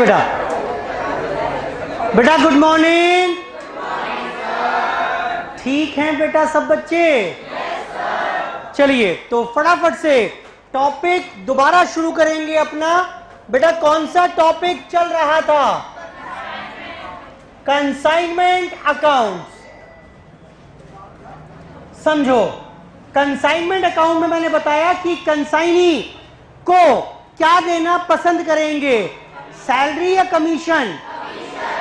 बेटा? बेटा good morning. ठीक हैं बेटा सब बच्चे? चलिए तो फटाफट से टॉपिक दोबारा शुरू करेंगे अपना। बेटा कौन सा टॉपिक चल रहा था? Consignment accounts. समझो, कंसाइनमेंट अकाउंट में मैंने बताया कि कंसाइनी को क्या देना पसंद करेंगे, सैलरी या कमीशन?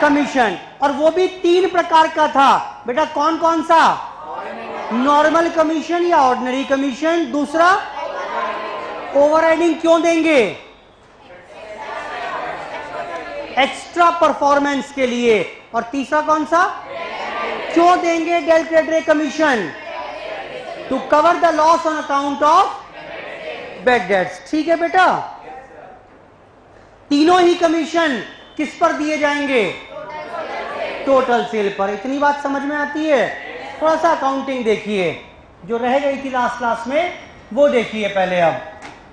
कमीशन। और वो भी 3 प्रकार का था बेटा। कौन कौन सा? नॉर्मल कमीशन या ऑर्डिनरी कमीशन। दूसरा ओवरराइडिंग क्यों देंगे? एक्स्ट्रा परफॉर्मेंस के लिए। और तीसरा कौन सा? क्यों देंगे del credit commission? To cover the loss on account of bad debts. ठीक है बेटा? तीनों ही कमीशन किस पर दिए जाएंगे? टोटल सेल पर। इतनी बात समझ में आती है? थोड़ा सा अकाउंटिंग देखिए, जो रह गई थी लास्ट क्लास में वो देखिए पहले। अब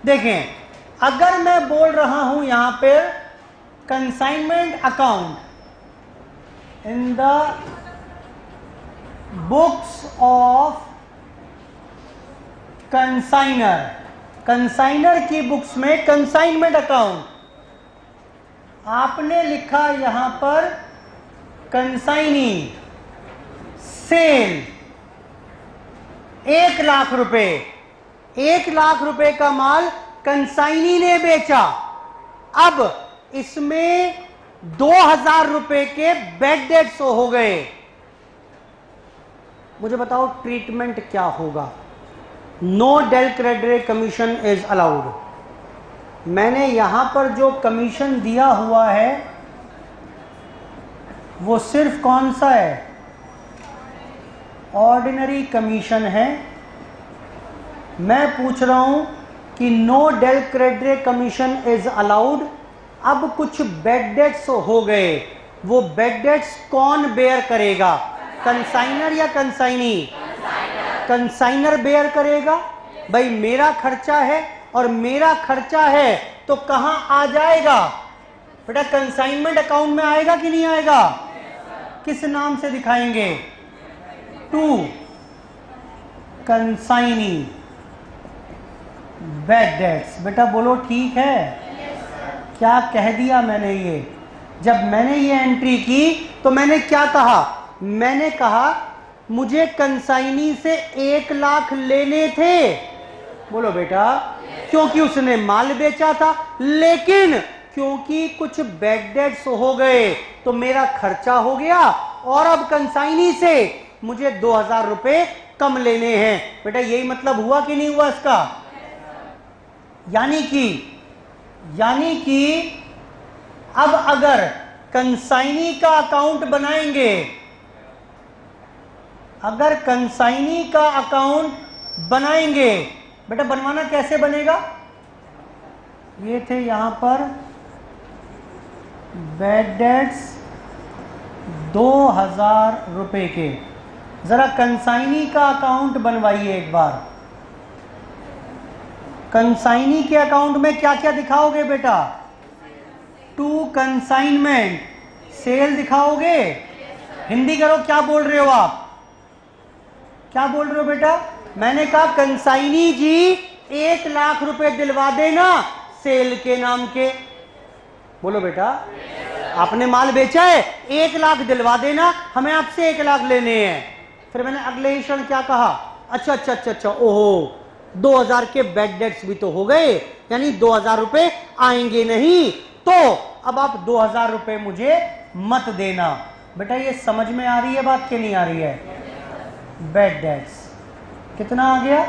देखें, अगर मैं बोल रहा हूं यहां पे consignment account in the books of consignor, consignor की बुक्स में कंसाइनमेंट अकाउंट, आपने लिखा यहां पर कंसाइनी सेल 1 लाख रुपए। 1 लाख रुपए का माल कंसाइनी ने बेचा। अब इसमें 2000 रुपए के बैड डेट्स हो गए। मुझे बताओ ट्रीटमेंट क्या होगा? No del credit commission is allowed. मैंने यहां पर जो कमीशन दिया हुआ है वो सिर्फ कौन सा है? ऑर्डिनरी कमीशन है। मैं पूछ रहा हूं कि no del credit commission is allowed. अब कुछ बैड डेट्स हो गए, वो बैड डेट्स कौन बेयर करेगा? कंसाइनर या कंसाइनी? कंसाइनर बेयर करेगा। भाई मेरा खर्चा है और मेरा खर्चा है तो कहां आ जाएगा बेटा? कंसाइनमेंट अकाउंट में आएगा कि नहीं आएगा? किस नाम से दिखाएंगे? To consignee bad debts. बेटा बोलो ठीक है? क्या कह दिया मैंने? ये जब मैंने ये एंट्री की तो मैंने क्या कहा? मैंने कहा मुझे कंसाइनी से 1 लाख लेने थे। बोलो बेटा, क्योंकि उसने माल बेचा था, लेकिन क्योंकि कुछ बैड डेट्स हो गए तो मेरा खर्चा हो गया और अब कंसाइनी से मुझे 2000 रुपए कम लेने हैं। बेटा यही मतलब हुआ कि नहीं हुआ इसका? यानी कि अब अगर कंसाइनी का अकाउंट बनाएंगे, अगर कंसाइनी का अकाउंट बनाएंगे, बेटा बनवाना कैसे बनेगा? ये थे यहां पर बैड डेट्स 2000 रुपए के। जरा कंसाइनी का अकाउंट बनवाइए एक बार। कंसाइनी के अकाउंट में क्या क्या दिखाओगे बेटा? टू कंसाइनमेंट सेल दिखाओगे। हिंदी करो, क्या बोल रहे हो आप? क्या बोल रहे हो बेटा? मैंने कहा कंसाइनी जी 1 लाख रुपए दिलवा देना सेल के नाम के। बोलो बेटा, आपने माल बेचा है, 1 लाख दिलवा देना, हमें आपसे 1 लाख लेने हैं। फिर मैंने अगले ही क्षण क्या कहा? अच्छा, ओहो 2000 के बैड डेट्स भी तो हो गए, यानी 2000 रुपए आएंगे नहीं, तो अब आप 2000 रुपए मुझे मत देना। बेटा ये समझ में आ रही है बात कि नहीं आ रही है? बैड डेट्स कितना आ गया?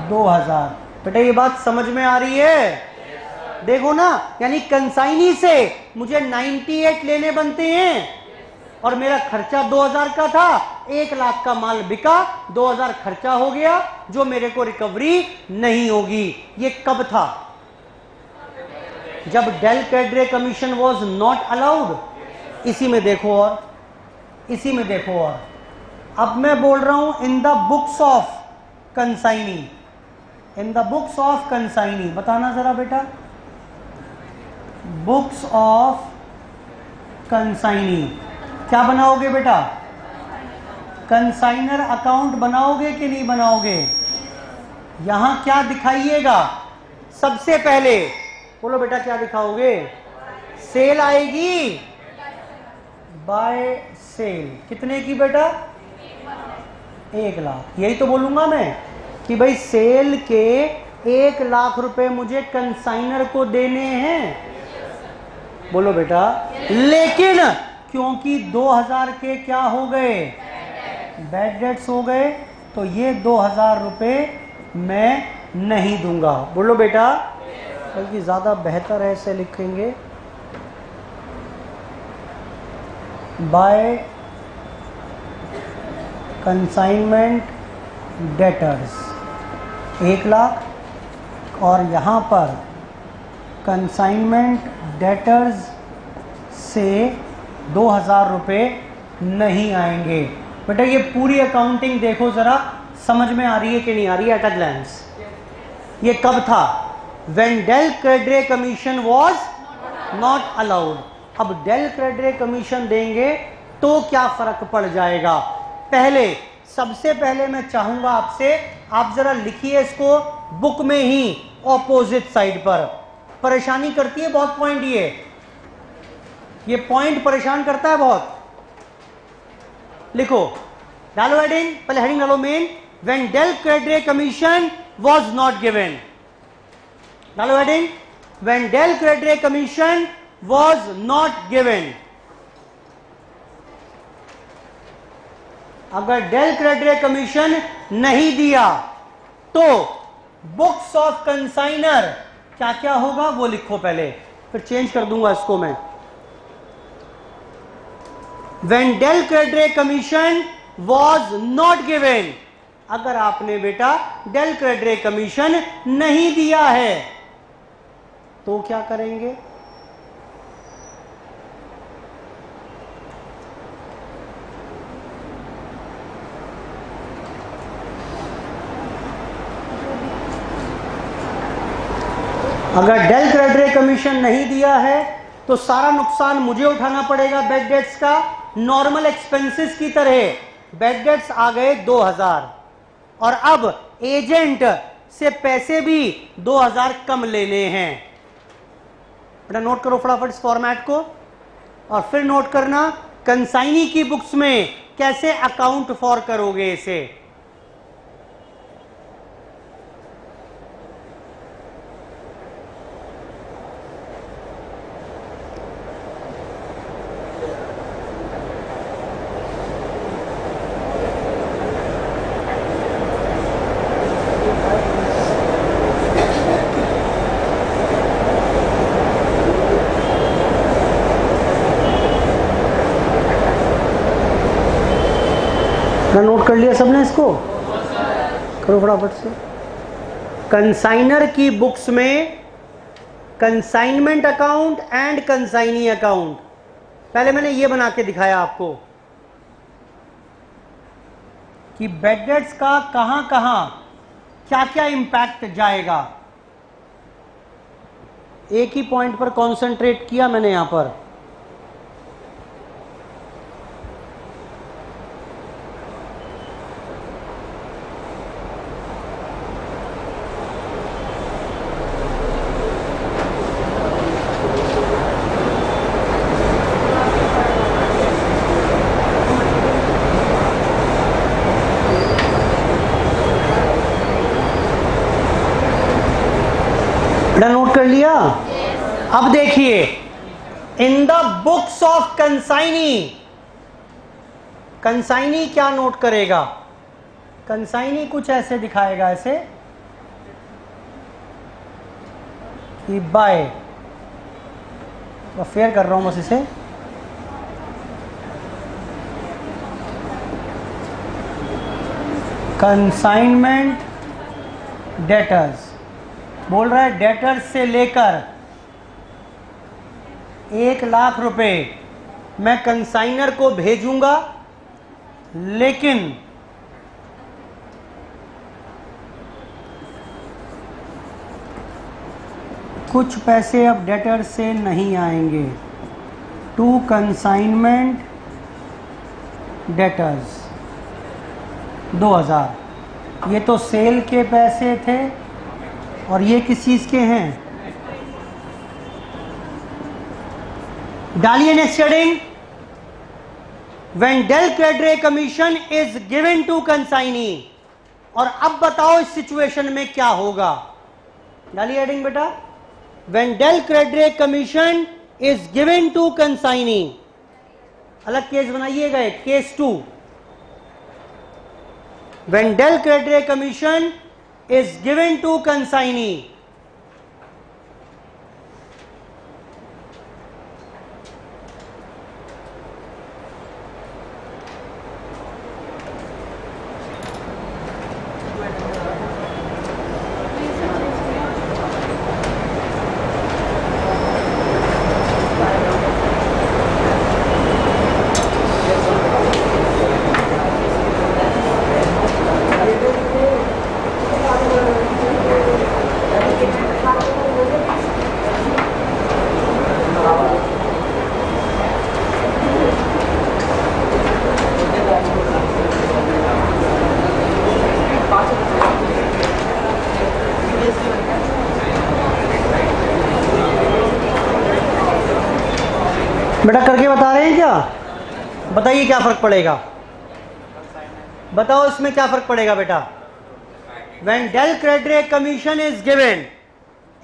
2000। बेटा ये बात समझ में आ रही है? देखो ना, यानी कंसाइनी से मुझे 98 लेने बनते हैं और मेरा खर्चा 2000 का था। 1 लाख का माल बिका, 2000 खर्चा हो गया, जो मेरे को रिकवरी नहीं होगी। ये कब था? जब del credit commission was not allowed. इसी में देखो और अब मैं बोल रहा हूं in the books of consignee. In the books of consignee बताना जरा बेटा। Books of consignee. क्या बनाओगे बेटा? कंसाइनर अकाउंट बनाओगे कि नहीं बनाओगे? यहां क्या दिखाइएगा? सबसे पहले बोलो बेटा, क्या दिखाओगे? सेल आएगी, बाय सेल। कितने की बेटा? 1,00,000। यही तो बोलूंगा मैं कि भाई सेल के 1,00,000 रुपए मुझे कंसाइनर को देने हैं। बोलो बेटा। लेकिन क्योंकि 2,000 के क्या हो गए? बैड डेट्स हो गए, तो ये 2,000 रुपए मैं नहीं दूंगा। बोलो बेटा। बल्कि ज्यादा बेहतर है, ऐसे लिखेंगे बाय कंसाइनमेंट डेटर्स 1,00,000, और यहाँ पर कंसाइनमेंट डेटर्स से 2,000 रुपये नहीं आएंगे। बेटा ये पूरी अकाउंटिंग देखो ज़रा, समझ में आ रही है कि नहीं आ रही है? एट अ ग्लैंस ये कब था? When del credit commission was not allowed. अब डेल क्रेडिट कमीशन देंगे तो क्या फर्क पड़ जाएगा? पहले, सबसे पहले मैं चाहूंगा आपसे, आप जरा लिखिए इसको बुक में ही ऑपोजिट साइड पर। परेशानी करती है बहुत पॉइंट, ये पॉइंट परेशान करता है बहुत। लिखो, डालो हेडिंग, पहले हेडिंग डालो main, when del credit commission was not given. डालो heading, when del credit commission was not given. अगर डेल क्रेडिट कमीशन नहीं दिया तो बुक्स ऑफ कंसाइनर क्या क्या होगा वो लिखो पहले, फिर चेंज कर दूंगा इसको मैं। When del credit commission was not given, अगर आपने बेटा डेल क्रेडिट कमीशन नहीं दिया है तो क्या करेंगे? अगर डेल क्रेडिट कमीशन नहीं दिया है तो सारा नुकसान मुझे उठाना पड़ेगा बैड डेट्स का, नॉर्मल एक्सपेंसेस की तरह। बैड डेट्स आ गए 2,000, और अब एजेंट से पैसे भी 2,000 कम लेने हैं। बेटा नोट करो फटाफट इस फॉर्मेट को, और फिर नोट करना कंसाइनी की बुक्स में कैसे अकाउंट फॉर करोगे इसे। नोट कर लिया सबने इसको? करो फटाफट से। कंसाइनर की बुक्स में consignment account and consignee account, पहले मैंने ये बना के दिखाया आपको कि बैड डेट्स का कहां कहां क्या क्या इंपैक्ट जाएगा। एक ही पॉइंट पर कॉन्सेंट्रेट किया मैंने यहां पर। नोट कर लिया? अब देखिए, इन the books of consignee, consignee क्या नोट करेगा? कंसाइनी कुछ ऐसे दिखाएगा, ऐसे कि बाय, तो फेयर कर रहा हूं बस इसे, कंसाइनमेंट डेटर्स, बोल रहा है डेटर्स से लेकर 1,00,000 रुपए मैं कंसाइनर को भेजूंगा, लेकिन कुछ पैसे अब डेटर से नहीं आएंगे। टू कंसाइनमेंट डेटर्स 2000, ये तो सेल के पैसे थे और ये किस चीज़ के हैं? डालिए next heading. When del credere commission is given to consignee, और अब बताओ इस सिचुएशन में क्या होगा? डालिए हेडिंग बेटा। When del credere commission is given to consignee, अलग केस बनाइएगा एक, case 2। When del credere commission is given to consignee, बेटा करके बता रहे हैं क्या? बताइए क्या फर्क पड़ेगा, बताओ इसमें क्या फर्क पड़ेगा बेटा? When del credere commission is given,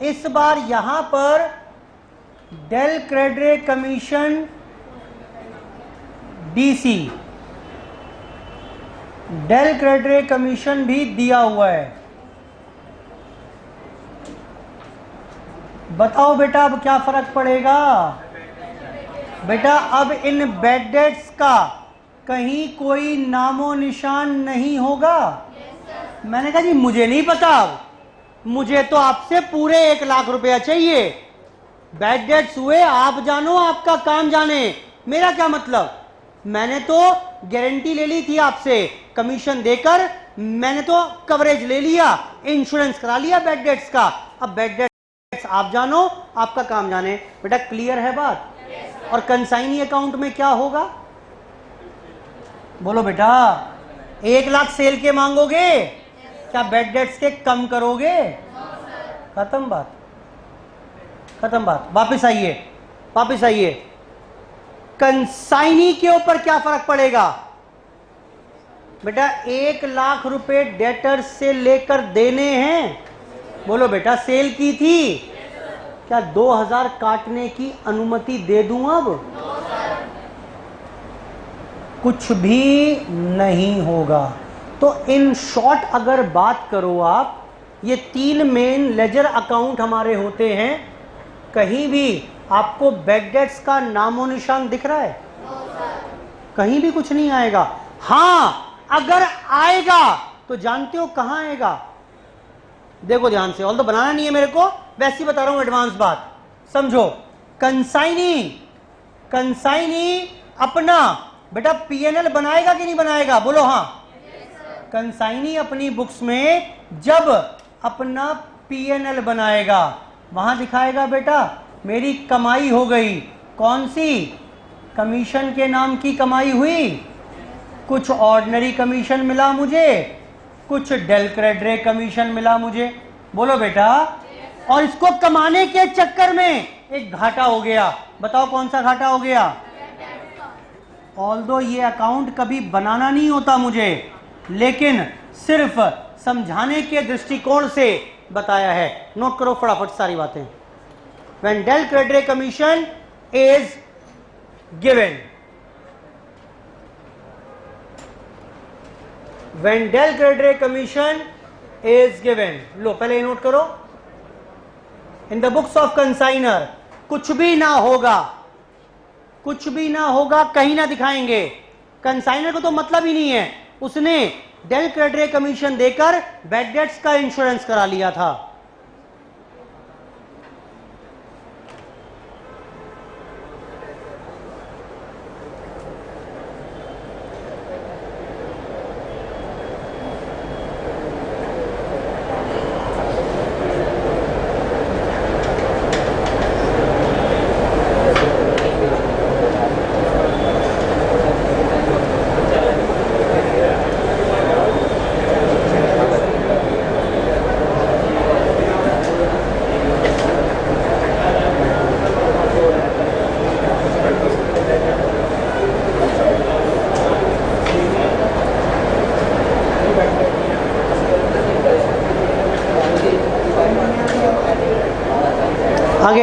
इस बार यहां पर del credere commission DC, del credere commission भी दिया हुआ है। बताओ बेटा अब क्या फर्क पड़ेगा? बेटा अब इन बैड डेट्स का कहीं कोई नामो निशान नहीं होगा। मैंने कहा जी मुझे नहीं पता, मुझे तो आपसे पूरे 1 लाख रुपया चाहिए। बैड डेट्स हुए आप जानो, आपका काम जाने, मेरा क्या मतलब। मैंने तो गारंटी ले ली थी आपसे, कमीशन देकर मैंने तो कवरेज ले लिया, इंश्योरेंस करा लिया बैड डेट्स का। अब बैड डेट्स आप जानो, आपका काम जाने। बेटा क्लियर है बात? और कंसाइनी अकाउंट में क्या होगा? बोलो बेटा। 1 लाख सेल के मांगोगे, क्या बैड डेट्स के कम करोगे? खत्म बात, खत्म बात। वापस आइए, वापस आइए। कंसाइनी के ऊपर क्या फर्क पड़ेगा? बेटा 1 लाख रुपए डेटर से लेकर देने हैं। बोलो बेटा सेल की थी, क्या 2000 काटने की अनुमति दे दूं? अब कुछ भी नहीं होगा। तो इन शॉर्ट अगर बात करो आप, ये 3 मेन लेजर अकाउंट हमारे होते हैं। कहीं भी आपको बैड डेट्स का नामो निशान दिख रहा है? कहीं भी कुछ नहीं आएगा। हां अगर आएगा तो जानते हो कहां आएगा? देखो ध्यान से, ऑल तो बनाना नहीं है मेरे को, वैसे ही बता रहा हूं एडवांस बात, समझो। कंसाइनी, कंसाइनी अपना बेटा पीएनएल बनाएगा कि नहीं बनाएगा? बोलो हाँ। कंसाइनी अपनी बुक्स में जब अपना पीएनएल बनाएगा, वहां दिखाएगा बेटा मेरी कमाई हो गई। कौन सी? कमीशन के नाम की कमाई हुई, कुछ ऑर्डिनरी कमीशन मिला मुझे, कुछ डेल क्रेडरे कमीशन मिला मुझे। बोलो बेटा। और इसको कमाने के चक्कर में एक घाटा हो गया। बताओ कौन सा घाटा हो गया? ऑल्दो ये अकाउंट कभी बनाना नहीं होता मुझे, लेकिन सिर्फ समझाने के दृष्टिकोण से बताया है। नोट करो फटाफट सारी बातें। When del credere commission is given, when del credere commission is given, लो पहले नोट करो। In the books of consignor कुछ भी ना होगा, कुछ भी ना होगा, कहीं ना दिखाएंगे। कंसाइनर को तो मतलब ही नहीं है, उसने डेल क्रेडरे कमीशन देकर बैड डेट्स का इंश्योरेंस करा लिया था।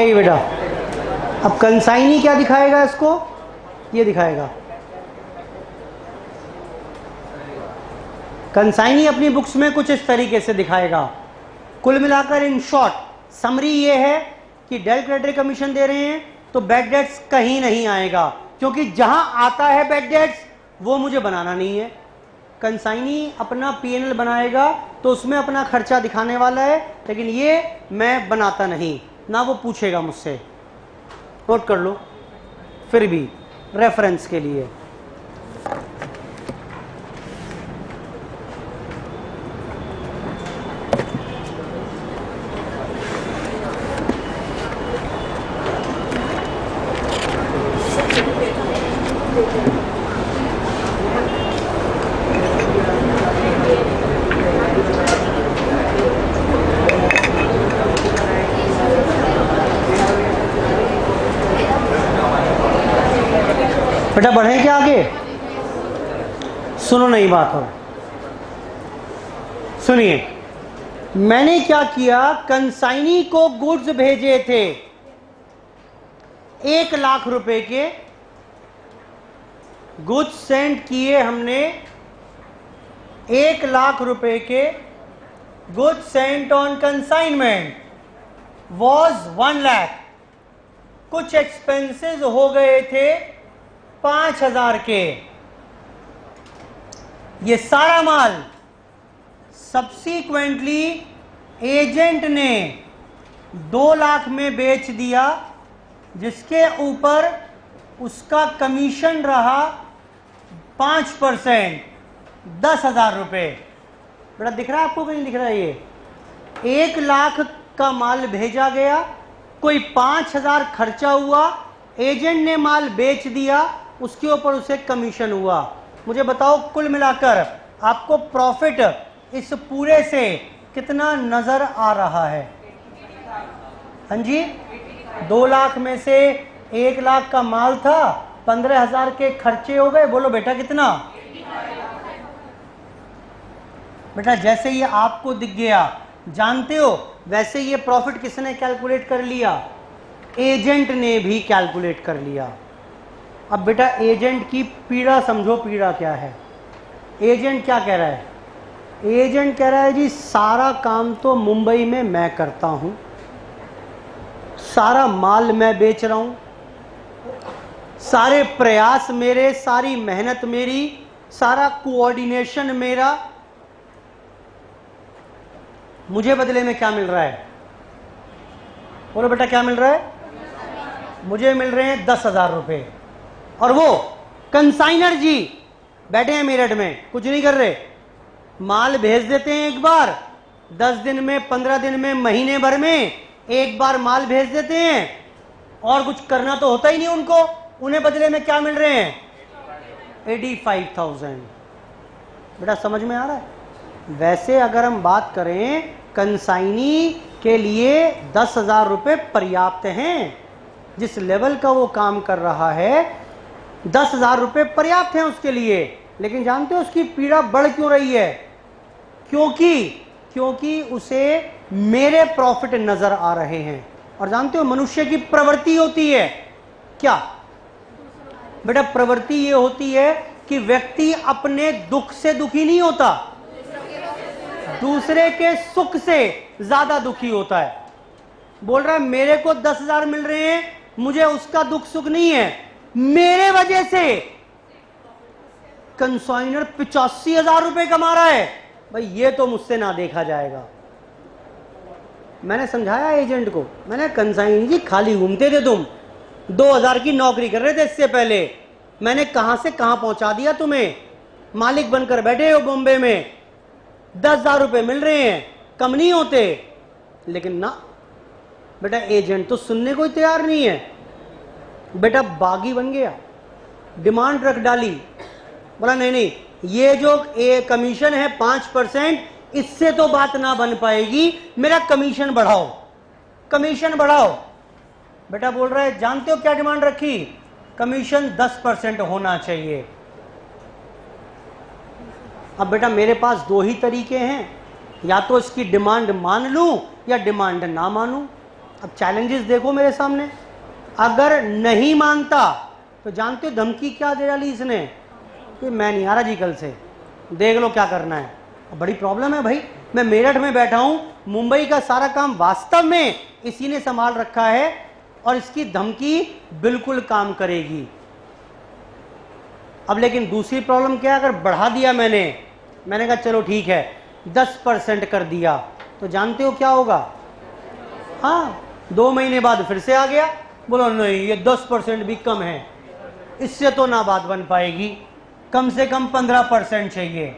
आइए बेटा। अब कंसाइनी क्या दिखाएगा इसको, ये दिखाएगा। कंसाइनी अपनी बुक्स में कुछ इस तरीके से दिखाएगा। कुल मिलाकर इन शॉर्ट समरी ये है कि डेल क्रेडिटरी कमीशन दे रहे हैं तो बैड डेट्स कहीं नहीं आएगा, क्योंकि जहां आता है बैड डेट्स वो मुझे बनाना नहीं है। कंसाइनी अपना पीएनएल बनाएगा तो उसमें अपना खर्चा दिखाने वाला है, लेकिन ये मैं बनाता नहीं, ना वो पूछेगा मुझसे। नोट कर लो फिर भी रेफरेंस के लिए। बेटा बढ़े क्या आगे, सुनो नई बात हो, सुनिए। मैंने क्या किया, कंसाइनी को गुड्स भेजे थे 1 लाख रुपए के, गुड्स सेंड किए हमने 1 लाख रुपए के। Goods sent on consignment was 1 lakh. कुछ एक्सपेंसेस हो गए थे 5,000 के। ये सारा माल सब्सीक्वेंटली एजेंट ने 2 लाख में बेच दिया, जिसके ऊपर उसका कमीशन रहा 5%, 10,000 रुपये। बड़ा दिख रहा है आपको, कहीं दिख रहा है? ये 1 लाख का माल भेजा गया, कोई 5,000 खर्चा हुआ, एजेंट ने माल बेच दिया, उसके ऊपर उसे कमीशन हुआ। मुझे बताओ कुल मिलाकर आपको प्रॉफिट इस पूरे से कितना नजर आ रहा है? हाँ जी, 2 लाख में से 1 लाख का माल था, 15,000 के खर्चे हो गए। बोलो बेटा कितना? बेटा जैसे ये आपको दिख गया, जानते हो, वैसे ये प्रॉफिट किसने कैलकुलेट कर लिया? एजेंट ने भी कैलकुलेट कर लिया। अब बेटा एजेंट की पीड़ा समझो, पीड़ा क्या है। एजेंट क्या कह रहा है? एजेंट कह रहा है जी सारा काम तो मुंबई में मैं करता हूं, सारा माल मैं बेच रहा हूं, सारे प्रयास मेरे, सारी मेहनत मेरी, सारा कोऑर्डिनेशन मेरा, मुझे बदले में क्या मिल रहा है? बोलो बेटा क्या मिल रहा है? मुझे मिल रहे हैं 10,000 रुपये। और वो कंसाइनर जी बैठे हैं मेरठ में, कुछ नहीं कर रहे, माल भेज देते हैं एक बार, 10 दिन में, 15 दिन में, महीने भर में एक बार माल भेज देते हैं, और कुछ करना तो होता ही नहीं उनको। उन्हें बदले में क्या मिल रहे हैं? 85,000। बेटा समझ में आ रहा है? वैसे अगर हम बात करें, कंसाइनी के लिए 10,000 रुपये पर्याप्त हैं। जिस लेवल का वो काम कर रहा है 10,000 रुपये पर्याप्त हैं उसके लिए। लेकिन जानते हो उसकी पीड़ा बढ़ क्यों रही है? क्योंकि उसे मेरे प्रॉफिट नजर आ रहे हैं। और जानते हो मनुष्य की प्रवृत्ति होती है क्या? बेटा प्रवृत्ति ये होती है कि व्यक्ति अपने दुख से दुखी नहीं होता, दूसरे के सुख से ज्यादा दुखी होता है। बोल रहा है मेरे को 10,000 मिल रहे हैं, मुझे उसका दुख सुख नहीं है, मेरे वजह से कंसाइनर 85,000 रुपए कमा रहा है, भाई ये तो मुझसे ना देखा जाएगा। मैंने समझाया एजेंट को, मैंने कंसाइनर जी खाली घूमते थे तुम, 2,000 की नौकरी कर रहे थे इससे पहले, मैंने कहां से कहां पहुंचा दिया तुम्हें, मालिक बनकर बैठे हो बॉम्बे में, 10,000 रुपए मिल रहे हैं, कम नहीं होते। लेकिन ना बेटा एजेंट तो सुनने को ही तैयार नहीं है। बेटा बागी बन गया, डिमांड रख डाली, बोला नहीं नहीं ये जो कमीशन है 5%, इससे तो बात ना बन पाएगी, मेरा कमीशन बढ़ाओ, कमीशन बढ़ाओ। बेटा बोल रहा है जानते हो क्या डिमांड रखी? कमीशन 10% होना चाहिए। अब बेटा मेरे पास 2 ही तरीके हैं, या तो इसकी डिमांड मान लूं या डिमांड ना मानूं। अब चैलेंजेस देखो मेरे सामने, अगर नहीं मानता तो जानते हो धमकी क्या दे डाली इसने कि मैं नहीं आ रहा जी कल से, देख लो क्या करना है। अब बड़ी प्रॉब्लम है भाई, मैं मेरठ में बैठा हूं, मुंबई का सारा काम वास्तव में इसी ने संभाल रखा है और इसकी धमकी बिल्कुल काम करेगी। अब लेकिन दूसरी प्रॉब्लम क्या है, अगर बढ़ा दिया मैंने कहा चलो ठीक है 10% कर दिया, तो जानते हो क्या होगा? हाँ, 2 महीने बाद फिर से आ गया, बोलो नहीं ये 10% भी कम है, इससे तो ना बात बन पाएगी, कम से कम 15% चाहिए।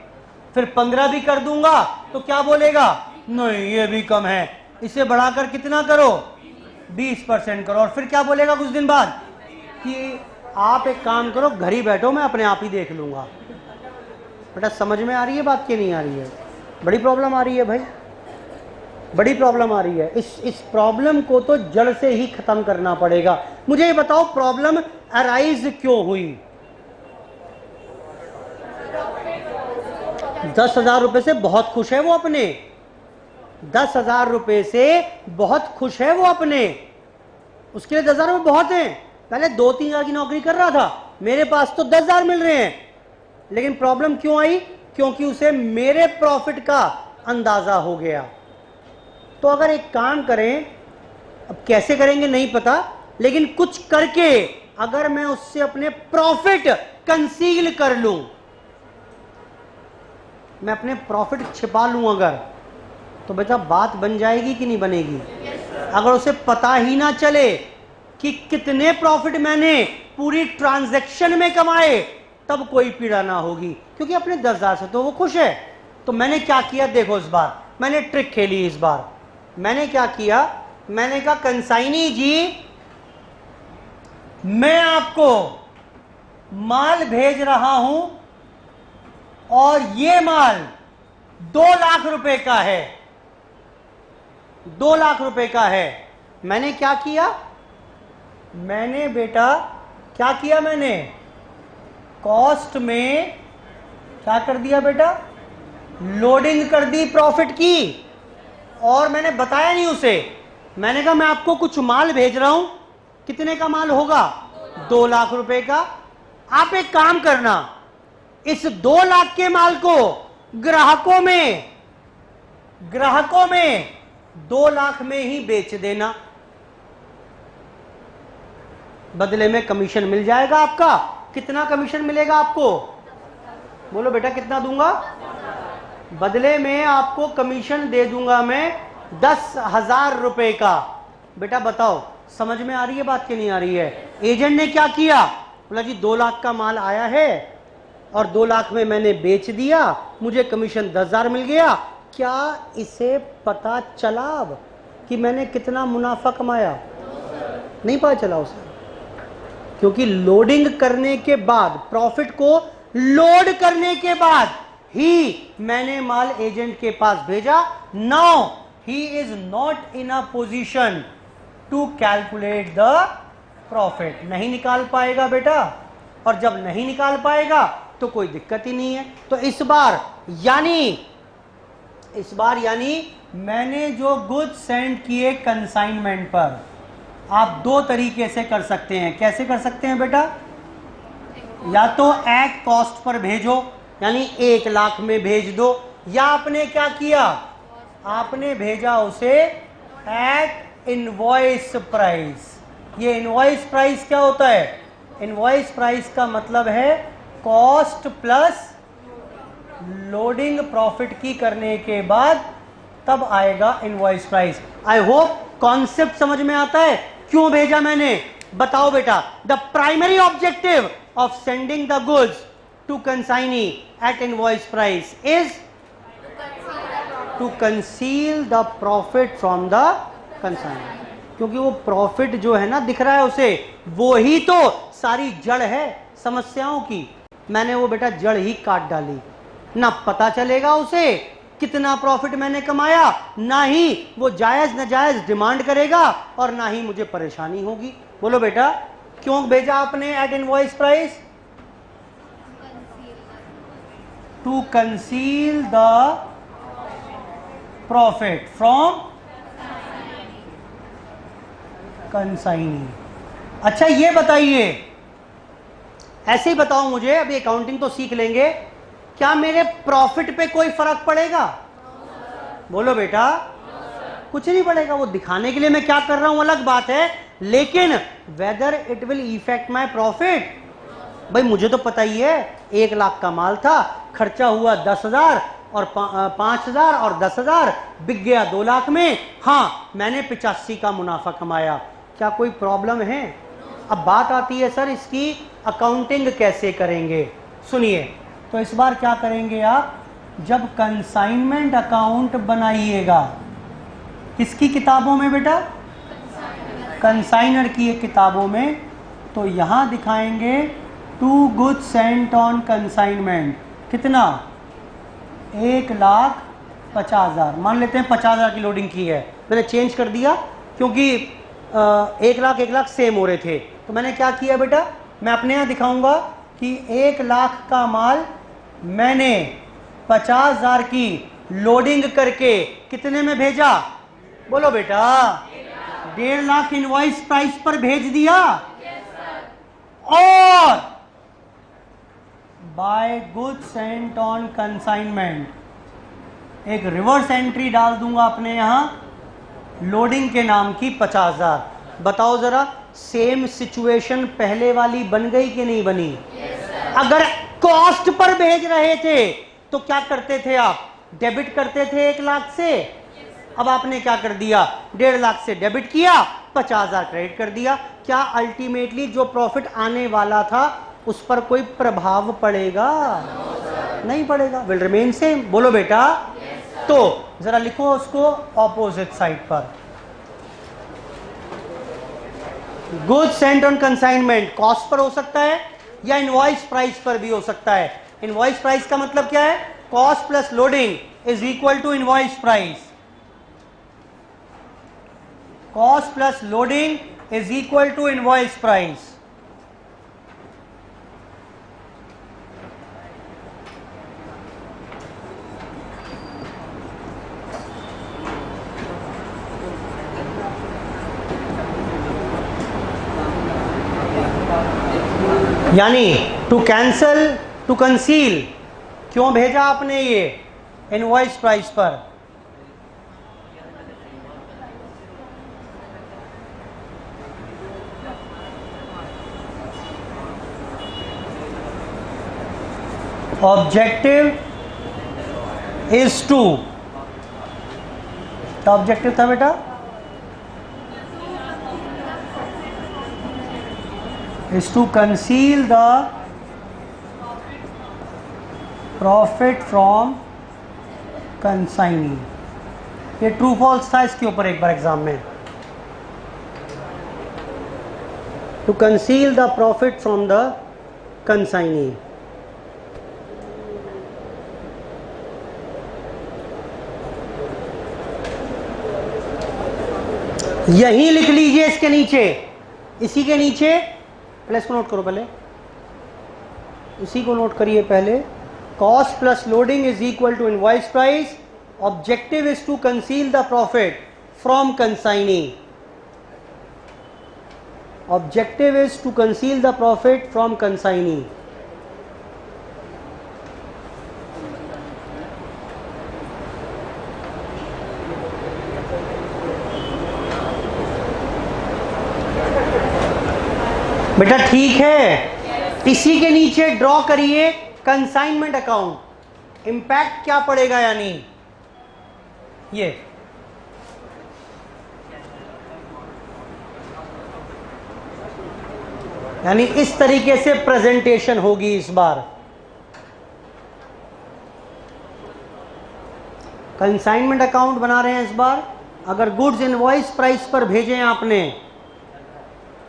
फिर 15 भी कर दूंगा तो क्या बोलेगा? नहीं ये भी कम है, इसे बढ़ाकर कितना करो? 20% करो। और फिर क्या बोलेगा कुछ दिन बाद कि आप एक काम करो, घर ही बैठो, मैं अपने आप ही देख लूंगा। बेटा समझ में आ रही है बात की नहीं आ रही है? बड़ी प्रॉब्लम आ रही है भाई, बड़ी प्रॉब्लम आ रही है। इस प्रॉब्लम को तो जड़ से ही खत्म करना पड़ेगा। मुझे ये बताओ प्रॉब्लम अराइज क्यों हुई? 10,000 रुपए से बहुत खुश है वो अपने, 10,000 रुपए से बहुत खुश है वो अपने, उसके लिए 10,000 रुपए बहुत हैं। पहले 2-3 हज़ार की नौकरी कर रहा था, मेरे पास तो 10,000 मिल रहे हैं। लेकिन प्रॉब्लम क्यों आई? क्योंकि उसे मेरे प्रॉफिट का अंदाजा हो गया। तो अगर एक काम करें, अब कैसे करेंगे नहीं पता, लेकिन कुछ करके अगर मैं उससे अपने प्रॉफिट कंसील कर लूं, मैं अपने प्रॉफिट छिपा लूं अगर, तो बेटा बात बन जाएगी कि नहीं बनेगी? अगर उसे पता ही ना चले कि कितने प्रॉफिट मैंने पूरी ट्रांजैक्शन में कमाए, तब कोई पीड़ा ना होगी, क्योंकि अपने 10,000 से तो वो खुश है। तो मैंने क्या किया देखो, इस बार मैंने ट्रिक खेली। इस बार मैंने क्या किया, मैंने कहा कंसाइनी जी मैं आपको माल भेज रहा हूं और ये माल 2 लाख रुपए का है, 2 लाख रुपए का है। मैंने क्या किया, मैंने बेटा क्या किया, मैंने कॉस्ट में क्या कर दिया बेटा, लोडिंग कर दी प्रॉफिट की। और मैंने बताया नहीं उसे, मैंने कहा मैं आपको कुछ माल भेज रहा हूं, कितने का माल होगा? 2 लाख रुपए का। आप एक काम करना, इस 2 लाख के माल को ग्राहकों में 2 लाख में ही बेच देना, बदले में कमीशन मिल जाएगा आपका। कितना कमीशन मिलेगा आपको? बोलो बेटा कितना दूंगा? बदले में आपको कमीशन दे दूंगा मैं 10,000 रुपए का। बेटा बताओ समझ में आ रही है बात कि नहीं आ रही है? एजेंट ने क्या किया, बोला जी 2 लाख का माल आया है और 2 लाख में मैंने बेच दिया, मुझे कमीशन 10,000 मिल गया। क्या इसे पता चला अब कि मैंने कितना मुनाफा कमाया? नहीं पता चला उसे, क्योंकि लोडिंग करने के बाद, प्रॉफिट को लोड करने के बाद ही मैंने माल एजेंट के पास भेजा। Now he is not in a position to calculate the profit. नहीं निकाल पाएगा बेटा, और जब नहीं निकाल पाएगा तो कोई दिक्कत ही नहीं है। तो इस बार यानी मैंने जो गुड्स सेंड किए कंसाइनमेंट पर, आप 2 तरीके से कर सकते हैं। कैसे कर सकते हैं बेटा? या तो एट कॉस्ट पर भेजो, यानी 1 लाख में भेज दो, या आपने क्या किया, आपने भेजा उसे एट इनवॉइस प्राइस। ये इनवॉइस प्राइस क्या होता है? इनवॉइस प्राइस का मतलब है कॉस्ट प्लस लोडिंग प्रॉफिट की करने के बाद तब आएगा invoice price. I hope concept समझ में आता है। क्यों भेजा मैंने? बताओ बेटा। The primary objective of sending the goods to consignee at invoice price is to conceal the profit from the consignee, क्योंकि वो प्रॉफिट जो है ना दिख रहा है उसे, वो ही तो सारी जड़ है समस्याओं की। मैंने वो बेटा जड़ ही काट डाली। ना पता चलेगा उसे कितना प्रॉफिट मैंने कमाया, ना ही वो जायज नाजायज डिमांड करेगा, और ना ही मुझे परेशानी होगी। बोलो बेटा क्यों भेजा आपने at invoice price? To conceal the profit from consignee. अच्छा ये बताइए, ऐसे ही बताओ मुझे, अभी अकाउंटिंग तो सीख लेंगे, क्या मेरे प्रॉफिट पे कोई फर्क पड़ेगा? बोलो बेटा। कुछ नहीं पड़ेगा। वो दिखाने के लिए मैं क्या कर रहा हूं अलग बात है, लेकिन whether it will effect my profit, भाई मुझे तो पता ही है। 1 लाख का माल था, खर्चा हुआ 10,000 और 5,000 और 10,000, बिक गया 2 लाख में। हाँ, मैंने 85 का मुनाफा कमाया। क्या कोई प्रॉब्लम है? अब बात आती है सर इसकी अकाउंटिंग कैसे करेंगे। सुनिए, तो इस बार क्या करेंगे आप, जब कंसाइनमेंट अकाउंट बनाइएगा, किसकी किताबों में बेटा? कंसाइनर की किताबों में। तो यहां दिखाएंगे 2 गुड्स सेंट ऑन कंसाइनमेंट, कितना? 1,50,000। मान लेते हैं 50,000 की लोडिंग की है, मैंने चेंज कर दिया क्योंकि 1 लाख सेम हो रहे थे। तो मैंने क्या किया बेटा, मैं अपने यहाँ दिखाऊंगा कि 1 लाख का माल मैंने 50,000 की लोडिंग करके कितने में भेजा? बोलो बेटा। 1.5 लाख इनवॉइस प्राइस पर भेज दिया। और by goods sent on consignment एक रिवर्स एंट्री डाल दूंगा अपने यहां लोडिंग के नाम की 50,000। बताओ जरा, सेम सिचुएशन पहले वाली बन गई कि नहीं बनी? अगर कॉस्ट पर भेज रहे थे तो क्या करते थे आप? डेबिट करते थे 1 लाख से। अब आपने क्या कर दिया, 1.5 लाख से डेबिट किया, 50,000 क्रेडिट कर दिया। क्या अल्टीमेटली जो प्रॉफिट आने वाला था उस पर कोई प्रभाव पड़ेगा? नहीं पड़ेगा, विल रिमेन सेम। बोलो बेटा। तो जरा लिखो उसको ऑपोजिट साइड पर। Goods sent on consignment cost per हो सकता है या इनवॉइस प्राइस पर भी हो सकता है। इनवॉइस प्राइस का मतलब क्या है? Cost plus loading is equal to invoice price. Cost plus loading is equal to invoice price. यानी टू कैंसल, टू कंसील, क्यों भेजा आपने ये इनवॉइस प्राइस पर? ऑब्जेक्टिव इज टू, क्या ऑब्जेक्टिव था बेटा? Is to conceal the profit from consignee. ये ट्रू फॉल्स था इसके ऊपर एक बार एग्जाम में। To conceal the profit from the consignee. यही लिख लीजिए इसके नीचे, इसी के नीचे, पहले इसको नोट करो, पहले इसी को नोट करिए पहले। Cost plus loading is equal to invoice price. Objective is to conceal the profit from consignee. Objective is to conceal the profit from consignee. बेटा ठीक है, इसी के नीचे ड्रॉ करिए कंसाइनमेंट अकाउंट। इंपैक्ट क्या पड़ेगा, यानी ये यानी इस तरीके से प्रेजेंटेशन होगी इस बार। कंसाइनमेंट अकाउंट बना रहे हैं इस बार। अगर गुड्स इनवॉइस प्राइस पर भेजें आपने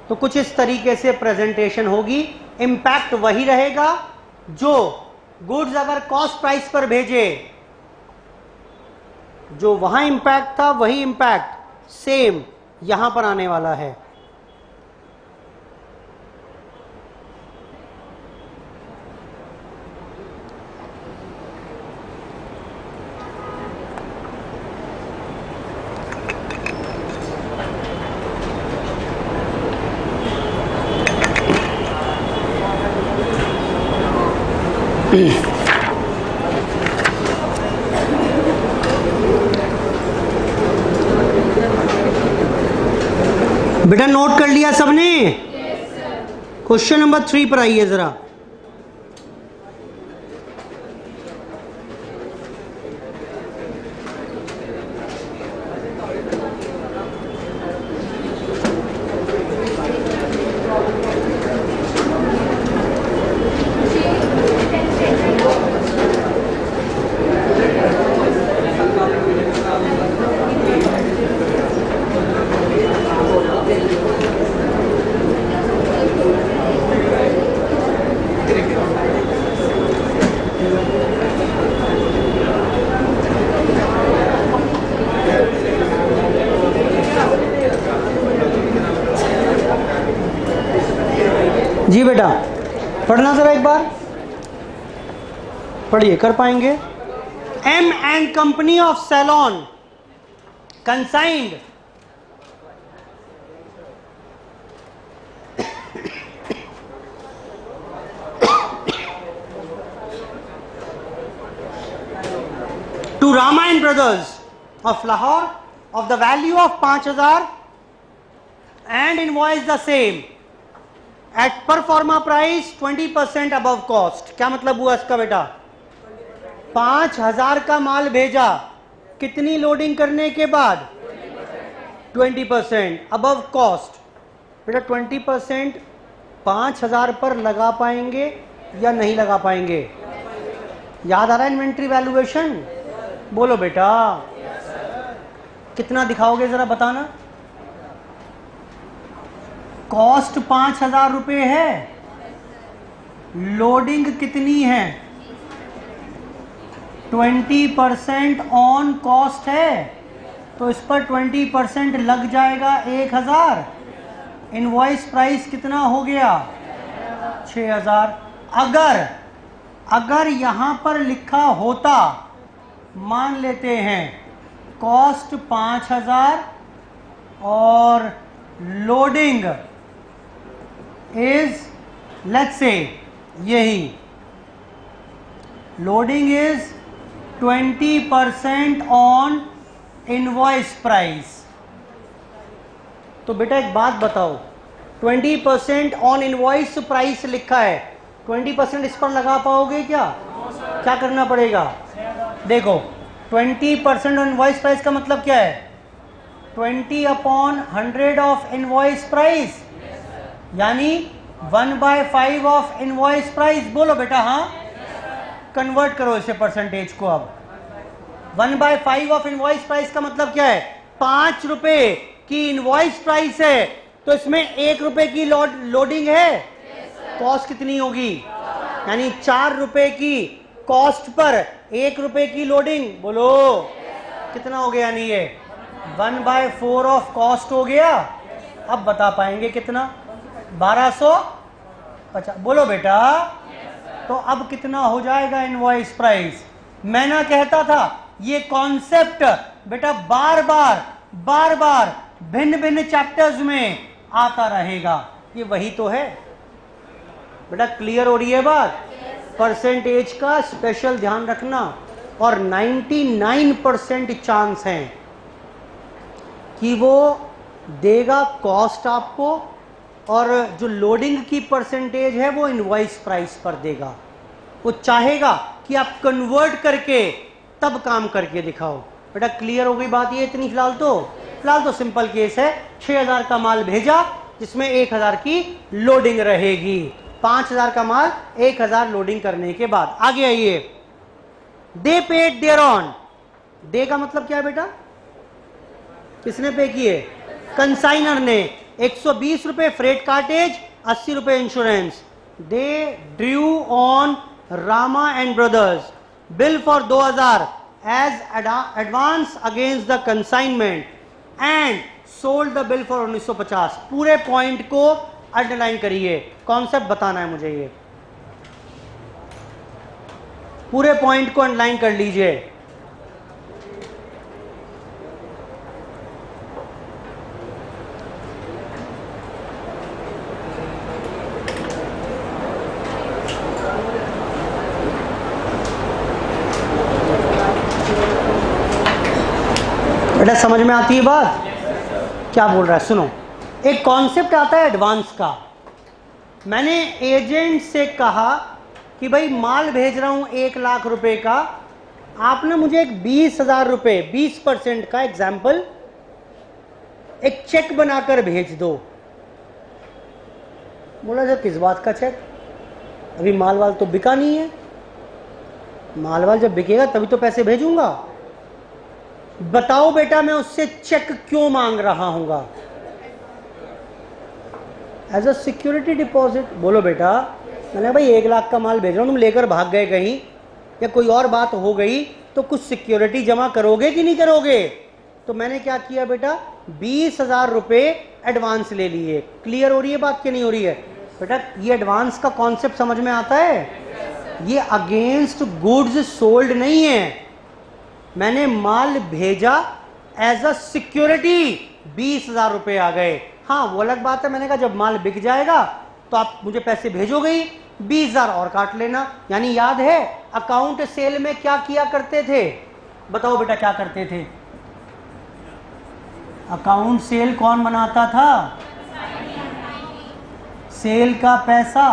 तो कुछ इस तरीके से प्रेजेंटेशन होगी। इंपैक्ट वही रहेगा जो गुड्स अगर कॉस्ट प्राइस पर भेजे, जो वहां इंपैक्ट था वही इंपैक्ट सेम यहां पर आने वाला है। बेटा नोट कर लिया सबने? क्वेश्चन नंबर 3 पर आइए जरा। जी बेटा पढ़ना जरा एक बार, पढ़िए, कर पाएंगे। M and company of Ceylon consigned to Rama and Brothers of Lahore of the value of 5,000 and invoice the same at per forma price 20% above cost। क्या मतलब हुआ इसका बेटा? 5,000 का माल भेजा, कितनी लोडिंग करने के बाद? 20% अबव कॉस्ट। बेटा 20% 5,000 पर लगा पाएंगे या नहीं लगा पाएंगे? याद आ रहा है इन्वेंट्री वैल्यूएशन? बोलो बेटा कितना दिखाओगे जरा बताना। कॉस्ट 5,000 रुपये है, लोडिंग कितनी है? 20% ऑन कॉस्ट है, तो इस पर 20% लग जाएगा 1,000। इनवॉइस प्राइस कितना हो गया? 6,000। अगर यहां पर लिखा होता, मान लेते हैं कॉस्ट 5,000 और लोडिंग इज लेट्स से यही loading is 20% on invoice price, तो बेटा एक बात बताओ, 20% ऑन इनवॉइस प्राइस लिखा है, 20% इस पर लगा पाओगे क्या? क्या करना पड़ेगा? देखो 20% ऑन इनवॉइस प्राइस का मतलब क्या है? 20/100 ऑफ इनवॉइस प्राइस, यानी 1/5 ऑफ इनवॉइस प्राइस। बोलो बेटा हाँ, कन्वर्ट करो इसे परसेंटेज को। अब 1/5 ऑफ इनवॉइस प्राइस का मतलब क्या है? 5 रुपए की इनवॉइस प्राइस है, तो इसमें 1 रुपए की लोडिंग है, कॉस्ट कितनी होगी? यानी 4 रुपए की कॉस्ट पर 1 रुपए की लोडिंग। बोलो कितना हो गया? यानी ये 1/4 ऑफ कॉस्ट हो गया। अब बता पाएंगे कितना? 1250। बोलो बेटा तो अब कितना हो जाएगा इनवॉइस प्राइस? मैं ना कहता था ये कॉन्सेप्ट बेटा बार बार भिन्न भिन्न चैप्टर्स में आता रहेगा, ये वही तो है बेटा। क्लियर हो रही है बात? परसेंटेज का स्पेशल ध्यान रखना, और 99% चांस है कि वो देगा कॉस्ट आपको, और जो लोडिंग की परसेंटेज है वो इनवॉइस प्राइस पर देगा। वो चाहेगा कि आप कन्वर्ट करके तब काम करके दिखाओ। बेटा क्लियर हो गई बात? ये इतनी फिलहाल तो सिंपल केस है। 6,000 का माल भेजा जिसमें 1,000 की लोडिंग रहेगी, 5,000 का माल 1,000 लोडिंग करने के बाद। आगे आइए, दे पेड देयर ऑन। दे का मतलब क्या है बेटा? किसने पे किए? कंसाइनर ने। 120 रुपए फ्रेट कार्टेज, 80 रुपए insurance. They drew on Rama and brothers bill for 2,000 as advance against the consignment and sold the bill for 1950। पूरे पॉइंट को अंडरलाइन करिए, कॉन्सेप्ट बताना है मुझे, ये पूरे पॉइंट को अंडरलाइन कर लीजिए। बेटा समझ में आती है बात? क्या बोल रहा है सुनो। एक कॉन्सेप्ट आता है एडवांस का। मैंने एजेंट से कहा कि भाई माल भेज रहा हूं 1 लाख रुपए का, आपने मुझे एक 20,000 रुपए 20% का एग्जाम्पल एक चेक बनाकर भेज दो। बोला सर किस बात का चेक, अभी माल वाल तो बिका नहीं है, माल वाल जब बिकेगा तभी तो पैसे भेजूंगा। बताओ बेटा मैं उससे चेक क्यों मांग रहा हूंगा? As a security deposit. बोलो बेटा, मैंने भाई 1 लाख का माल भेज रहा हूं, तुम लेकर भाग गए कहीं या कोई और बात हो गई तो कुछ सिक्योरिटी जमा करोगे कि नहीं करोगे? तो मैंने क्या किया बेटा, 20,000 रुपए एडवांस ले लिए। क्लियर हो रही है बात कि नहीं हो रही है? बेटा ये एडवांस का कॉन्सेप्ट समझ में आता है? ये अगेंस्ट गुड्स सोल्ड नहीं है, मैंने माल भेजा एज अ सिक्योरिटी, 20,000 रुपए आ गए। हाँ वो अलग बात है, मैंने कहा जब माल बिक जाएगा तो आप मुझे पैसे भेजोगे ही, 20,000 और काट लेना। यानी याद है अकाउंट सेल में क्या किया करते थे? बताओ बेटा क्या करते थे? अकाउंट सेल कौन बनाता था? सेल का पैसा,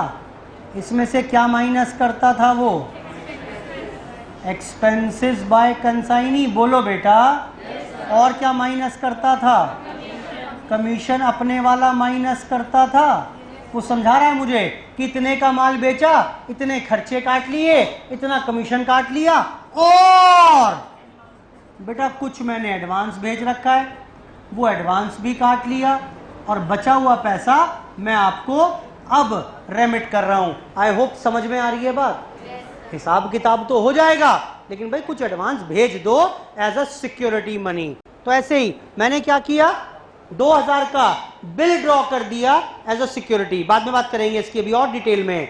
इसमें से क्या माइनस करता था वो? Expenses bye consignee. बोलो बेटा और क्या माइनस करता था? कमीशन अपने वाला माइनस करता था। वो समझा रहा है मुझे कि इतने का माल बेचा, इतने खर्चे काट लिए, इतना कमीशन काट लिया, और बेटा कुछ मैंने एडवांस भेज रखा है, वो एडवांस भी काट लिया और बचा हुआ पैसा मैं आपको अब रेमिट कर रहा हूं। आई होप समझ में आ रही है बात? हिसाब किताब तो हो जाएगा लेकिन भाई कुछ एडवांस भेज दो एज अ सिक्योरिटी मनी। तो ऐसे ही मैंने क्या किया, 2,000 का बिल ड्रॉ कर दिया एज अ सिक्योरिटी। बाद में बात करेंगे इसकी अभी और डिटेल में।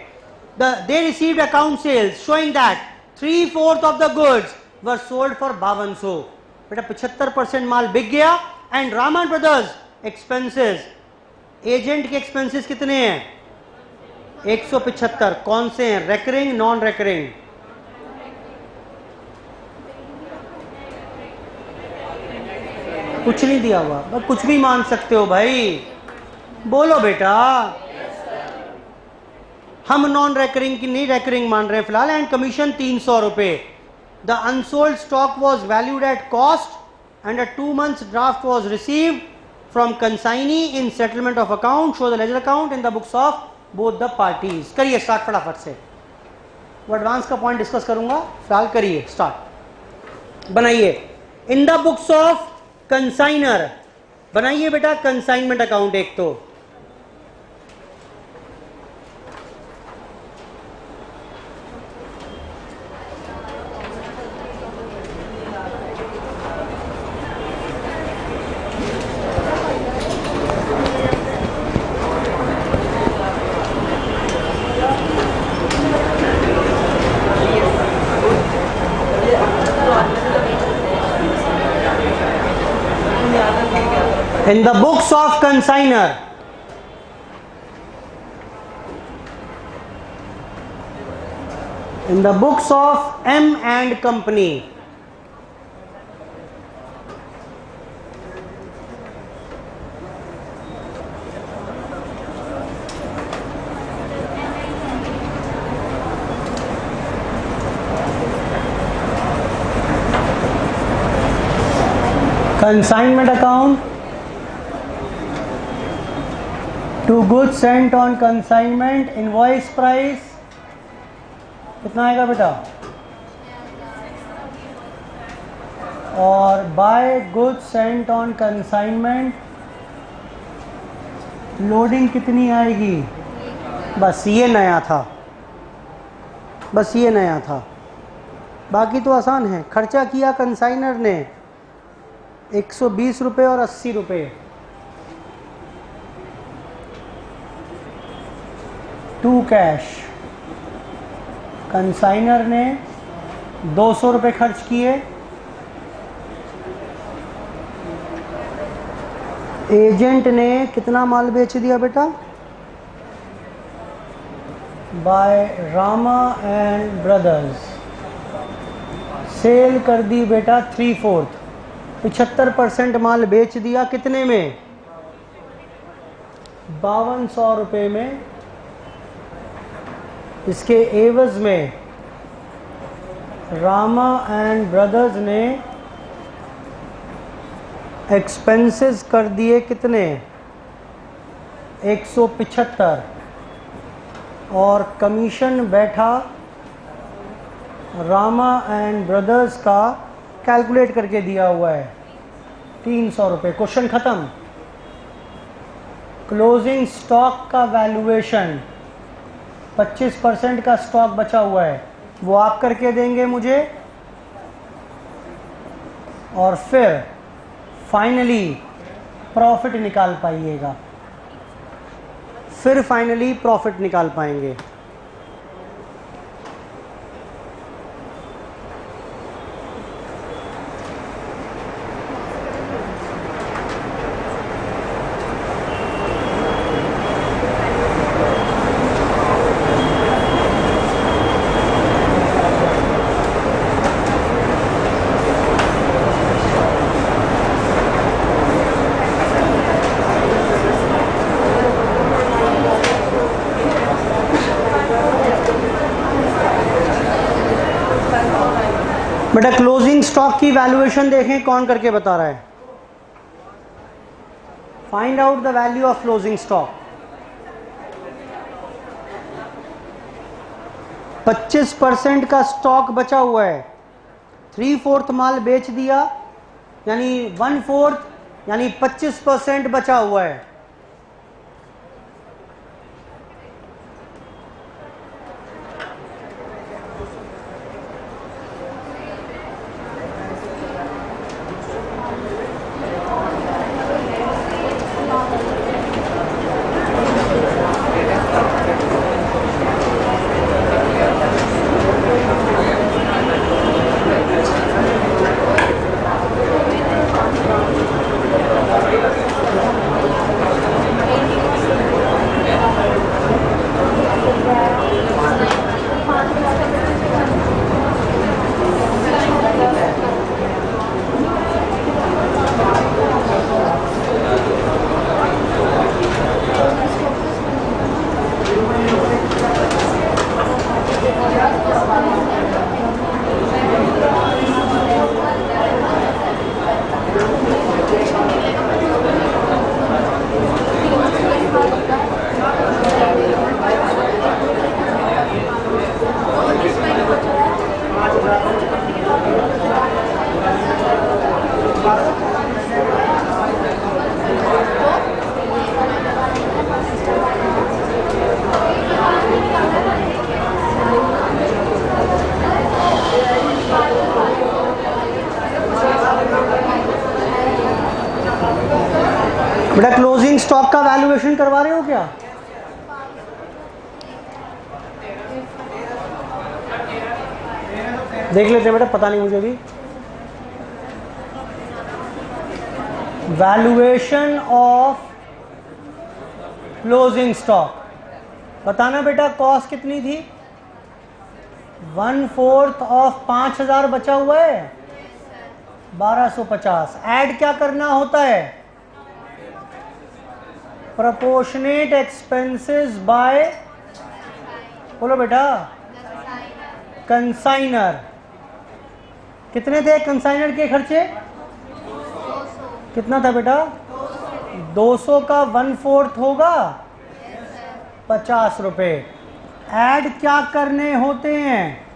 They received account sales showing that 3/4 of the goods were sold for 5200। बेटा 75% माल बिक गया। And Rama brothers expenses, agent के एक्सपेंसेस कितने हैं? 175। कौन से हैं? Recurring, non recurring? कुछ नहीं दिया हुआ, बस कुछ भी मान सकते हो भाई, बोलो बेटा। हम नॉन रेकरिंग की नहीं रेकरिंग मान रहे हैं फिलहाल। एंड कमीशन 300 रुपए। The unsold stock was valued at cost and a 2 months draft was received from consignee in settlement of account, show the ledger account in the books of both the parties. करिए start फटाफट से, वो advance का point discuss करूंगा, फिलहाल करिए start. बनाइए in the books of consignor, बनाइए बेटा कंसाइनमेंट अकाउंट एक तो। In the books of consignor, in the books of M and Company, consignment account to goods sent on consignment, invoice price कितना आएगा बेटा? और by goods sent on consignment loading कितनी आएगी? बस ये नया था, बस ये नया था, बाकी तो आसान है। खर्चा किया कंसाइनर ने 120 रुपये और 80 रुपये, टू कैश। कंसाइनर ने 200 रुपये खर्च किए, एजेंट ने कितना माल बेच दिया बेटा? By Rama and brothers sale कर दी बेटा 3/4। 75% माल बेच दिया, कितने में? 5200 रुपये में। इसके एवज में रामा एंड ब्रदर्स ने एक्सपेंसेस कर दिए कितने? 175, और कमीशन बैठा रामा एंड ब्रदर्स का कैलकुलेट करके दिया हुआ है 300 रुपये। क्वेश्चन ख़त्म। क्लोजिंग स्टॉक का वैल्यूएशन, 25% का स्टॉक बचा हुआ है, वो आप करके देंगे मुझे, और फिर फाइनली प्रॉफिट निकाल पाइएगा, फिर फाइनली प्रॉफिट निकाल पाएंगे। बेटा क्लोजिंग स्टॉक की वैल्यूएशन देखें, कौन करके बता रहा है? Find out the value of closing stock. 25% का स्टॉक बचा हुआ है, 3/4 माल बेच दिया, यानी 1/4, यानी 25% बचा हुआ है। बेटा क्लोजिंग स्टॉक का वैल्यूएशन करवा रहे हो क्या? देख लेते हैं बेटा, पता नहीं मुझे भी। वैल्यूएशन ऑफ क्लोजिंग स्टॉक बताना बेटा, कॉस्ट कितनी थी? 1/4 ऑफ 5000 बचा हुआ है, 1250। ऐड क्या करना होता है? प्रोपोर्शनेट एक्सपेंसेस बाय, बोलो बेटा, कंसाइनर। कितने थे कंसाइनर के खर्चे? कितना था बेटा? 200 का 1/4 होगा 50 रुपये। ऐड क्या करने होते हैं?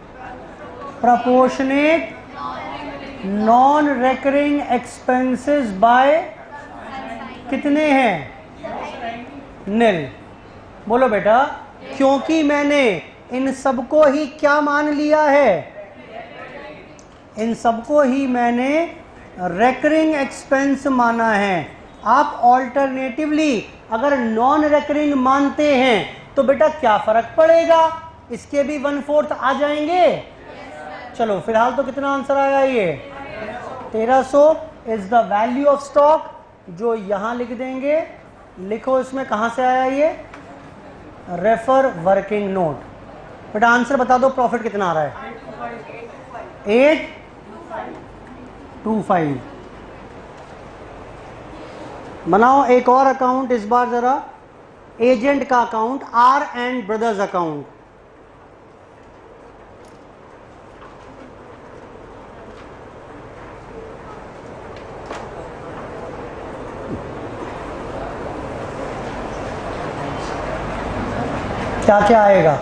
Proportionate non recurring expenses by, कितने हैं? निल। बोलो बेटा, क्योंकि मैंने इन सबको ही क्या मान लिया है? इन सबको ही मैंने रेकरिंग एक्सपेंस माना है। आप ऑल्टरनेटिवली अगर नॉन रेकरिंग मानते हैं तो बेटा क्या फर्क पड़ेगा, इसके भी 1/4 आ जाएंगे। चलो फिलहाल तो कितना आंसर आया? ये 1300 is the value of stock, जो यहां लिख देंगे। लिखो इसमें कहां से आया ये, रेफर वर्किंग नोट। बेटा आंसर बता दो, प्रॉफिट कितना आ रहा है? 825। बनाओ एक और अकाउंट, इस बार जरा एजेंट का account, R and brothers account. क्या क्या आएगा?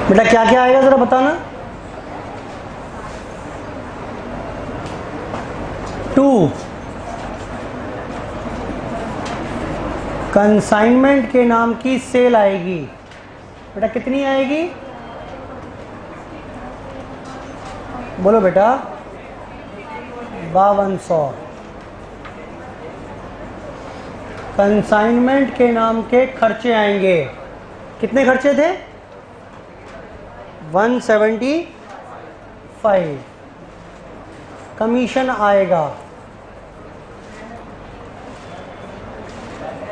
बेटा क्या क्या आएगा जरा बताना। 2 कंसाइनमेंट के नाम की सेल आएगी। बेटा कितनी आएगी? बोलो बेटा। 5200। कंसाइनमेंट के नाम के खर्चे आएंगे। कितने खर्चे थे? 175। कमीशन आएगा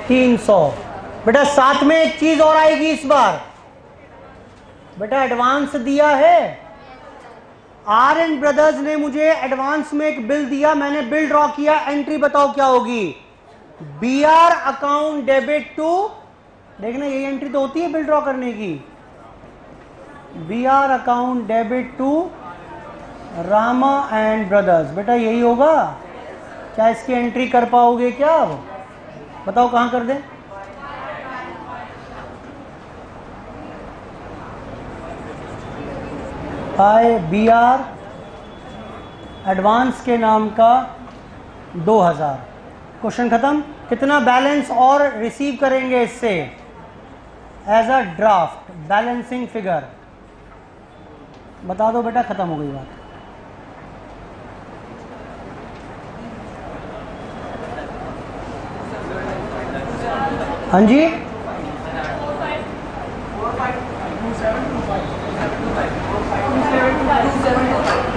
300। बेटा साथ में एक चीज और आएगी इस बार। बेटा एडवांस दिया है, आर एंड ब्रदर्स ने मुझे एडवांस में एक बिल दिया, मैंने बिल ड्रॉ किया, एंट्री बताओ क्या होगी? B R account debit to, देखना यही एंट्री तो होती है बिल ड्रॉ करने की। B R account debit to Rama and brothers. बेटा यही होगा। क्या इसकी एंट्री कर पाओगे क्या? बताओ कहां कर दें? बाय बी आर एडवांस के नाम का 2000। क्वेश्चन खत्म। कितना बैलेंस और रिसीव करेंगे इससे? As a draft balancing figure बता दो बेटा, खत्म हो गई बात। हाँ जी,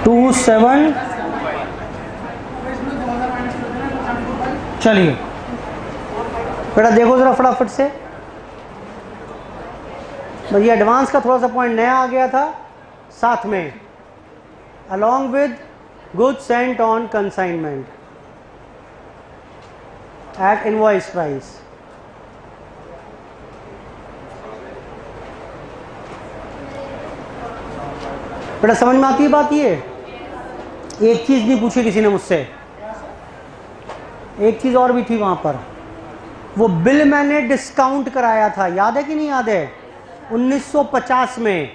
27। चलिए बेटा देखो जरा फटाफट से। ये एडवांस का थोड़ा सा पॉइंट नया आ गया था साथ में, along with goods sent on consignment at invoice price। बेटा समझ में आती है बात? ये एक चीज नहीं पूछी किसी ने मुझसे, एक चीज और भी थी वहां पर। वो बिल मैंने डिस्काउंट कराया था, याद है कि नहीं याद है? 1950 में।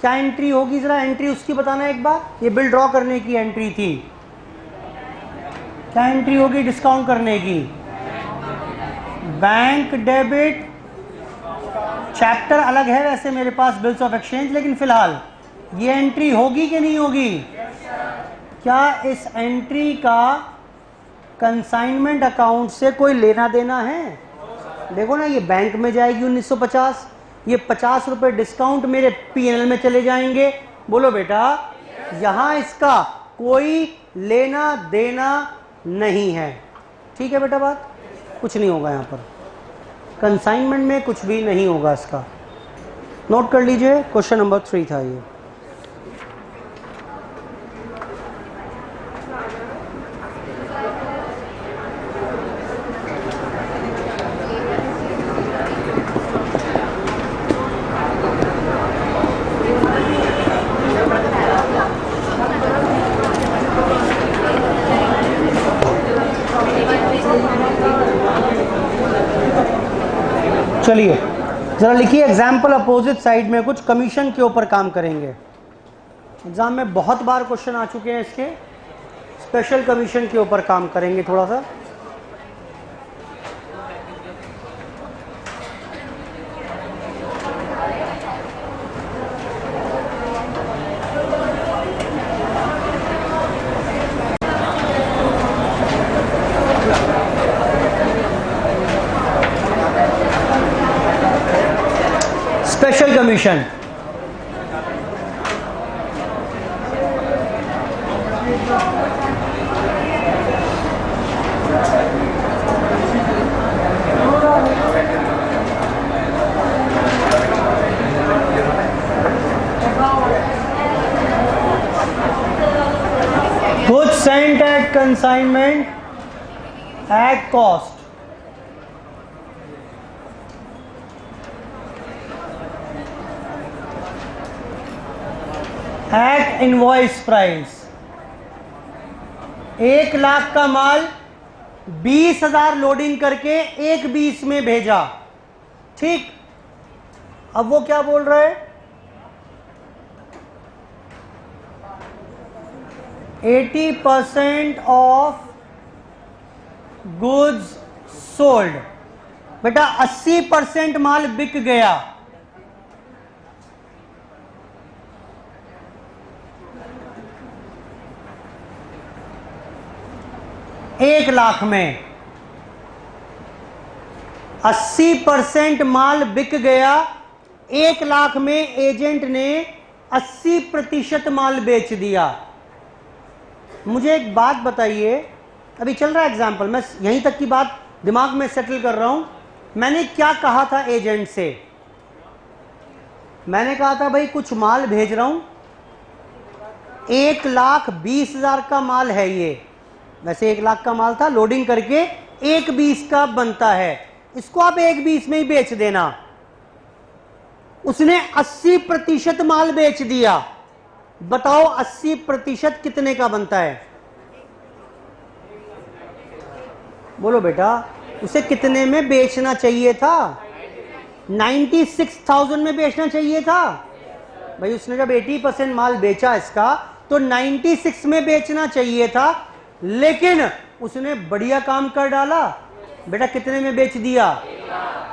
क्या एंट्री होगी जरा, एंट्री उसकी बताना एक बार। ये बिल ड्रॉ करने की एंट्री थी, क्या एंट्री होगी डिस्काउंट करने की? Bank debit. चैप्टर अलग है वैसे मेरे पास बिल्स ऑफ एक्सचेंज, लेकिन फिलहाल ये एंट्री होगी कि नहीं होगी? क्या इस एंट्री का कंसाइनमेंट अकाउंट से कोई लेना देना है? देखो ना, ये बैंक में जाएगी 1950, ये 50 रुपए डिस्काउंट मेरे पीएनएल में चले जाएंगे। बोलो बेटा, यहां इसका कोई लेना देना नहीं है। ठीक है बेटा बात? कुछ नहीं होगा यहां पर, कंसाइनमेंट में कुछ भी नहीं होगा इसका। नोट कर लीजिए, क्वेश्चन नंबर 3 था ये। चलिए जरा लिखिए, एग्जाम्पल अपोजिट साइड में कुछ कमीशन के ऊपर काम करेंगे। एग्जाम में बहुत बार क्वेश्चन आ चुके हैं इसके, स्पेशल कमीशन के ऊपर काम करेंगे थोड़ा सा। Special commission, at consignment at cost. At invoice price. 1,00,000 का माल 20,000 लोडिंग करके 1,20 में भेजा, ठीक। अब वो क्या बोल रहा है? 80% ऑफ गुड्स सोल्ड। बेटा 80% माल बिक गया। एक लाख में 80% माल बिक गया। 1,00,000 में एजेंट ने 80% माल बेच दिया। मुझे एक बात बताइए, अभी चल रहा है एग्जाम्पल, मैं यहीं तक की बात दिमाग में सेटल कर रहा हूं। मैंने क्या कहा था एजेंट से? मैंने कहा था भाई कुछ माल भेज रहा हूं, 1,20,000 का माल है ये। वैसे 1,00,000 का माल था, लोडिंग करके 1,20 का बनता है, इसको आप 1,20 में ही बेच देना। उसने 80% माल बेच दिया। बताओ 80% कितने का बनता है? बोलो बेटा, उसे कितने में बेचना चाहिए था? 96,000 में बेचना चाहिए था। भाई उसने जब 80% माल बेचा इसका, तो 96 में बेचना चाहिए था, लेकिन उसने बढ़िया काम कर डाला। बेटा कितने में बेच दिया?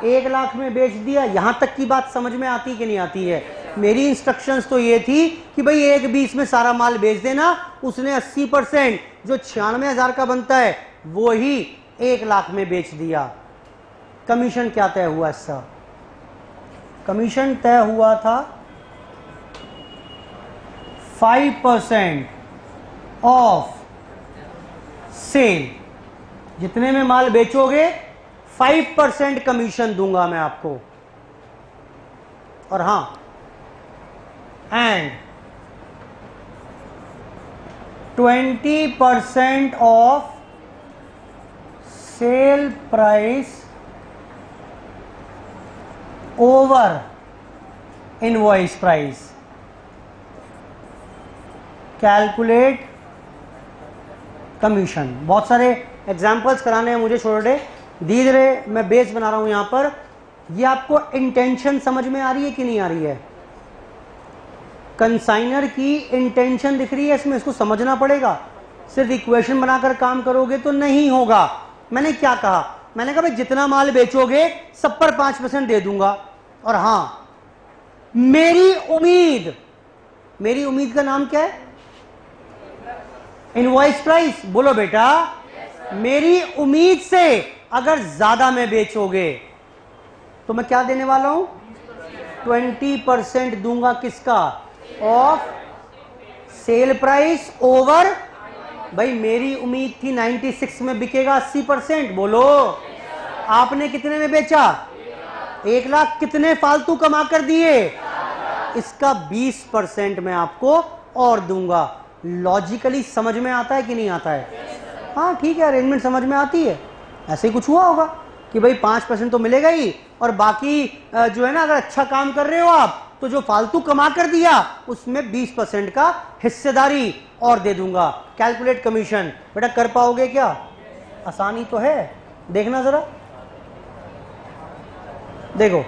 1,00,000 में बेच दिया। यहां तक की बात समझ में आती कि नहीं आती है? मेरी इंस्ट्रक्शंस तो ये थी कि भाई 1,20 में सारा माल बेच देना। उसने 80% जो 96,000 का बनता है वो ही 1,00,000 में बेच दिया। कमीशन क्या तय हुआ इसका? कमीशन तय हुआ था 5% ऑफ सेल। जितने में माल बेचोगे 5% कमीशन दूंगा मैं आपको। और हां, and 20% of sale price over invoice price. Calculate commission. बहुत सारे एग्जाम्पल्स कराने हैं मुझे, छोटे धीरे धीरे मैं बेस बना रहा हूं यहां पर। ये आपको इंटेंशन समझ में आ रही है कि नहीं आ रही है? कंसाइनर की इंटेंशन दिख रही है इसमें, इसको समझना पड़ेगा। सिर्फ इक्वेशन बनाकर काम करोगे तो नहीं होगा। मैंने क्या कहा? मैंने कहा भाई जितना माल बेचोगे सब पर 5% दे दूंगा। और हां, मेरी उम्मीद, मेरी उम्मीद का नाम क्या है? Invoice price. बोलो बेटा, मेरी उम्मीद से अगर ज्यादा में बेचोगे तो मैं क्या देने वाला हूं? 20% दूंगा। किसका? Of sale price over. भाई मेरी उम्मीद थी 96 में बिकेगा 80%। बोलो आपने कितने में बेचा? 1,00,000। कितने फालतू कमा कर दिए? इसका 20% मैं आपको और दूंगा। लॉजिकली समझ में आता है कि नहीं आता है? हाँ ठीक है, अरेंजमेंट समझ में आती है। ऐसे ही कुछ हुआ होगा कि भाई 5% तो मिलेगा ही, और बाकी जो है ना, अगर अच्छा काम कर रहे हो आप तो जो फालतू कमा कर दिया उसमें 20% का हिस्सेदारी और दे दूंगा। Calculate commission. बेटा कर पाओगे क्या? आसानी तो है, देखना जरा। देखो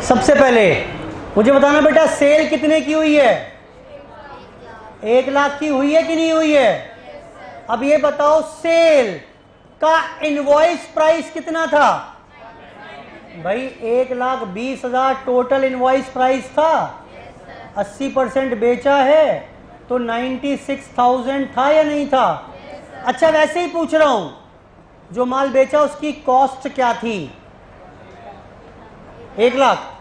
सबसे पहले मुझे बताना बेटा, सेल कितने की हुई है? 1,00,000 की हुई है कि नहीं हुई है? अब ये बताओ सेल का इनवॉइस प्राइस कितना था? भाई 1,20,000 टोटल इनवॉइस प्राइस था। 80% बेचा है तो 96,000 था या नहीं था? अच्छा वैसे ही पूछ रहा हूं, जो माल बेचा उसकी कॉस्ट क्या थी? 1,00,000।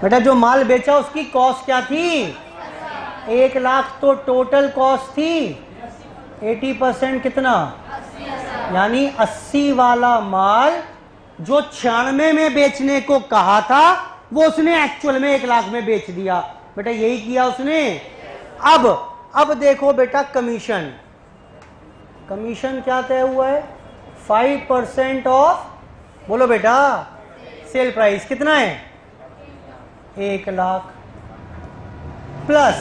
बेटा जो माल बेचा उसकी कॉस्ट क्या थी? 1,00,000 तो टोटल कॉस्ट थी। 80% कितना? यानी 80 वाला माल जो 96 में बेचने को कहा था वो उसने एक्चुअल में 1 लाख में बेच दिया। बेटा यही किया उसने। अब देखो बेटा कमीशन, कमीशन क्या तय हुआ है? 5% ऑफ, बोलो बेटा, सेल प्राइस कितना है? 1 लाख प्लस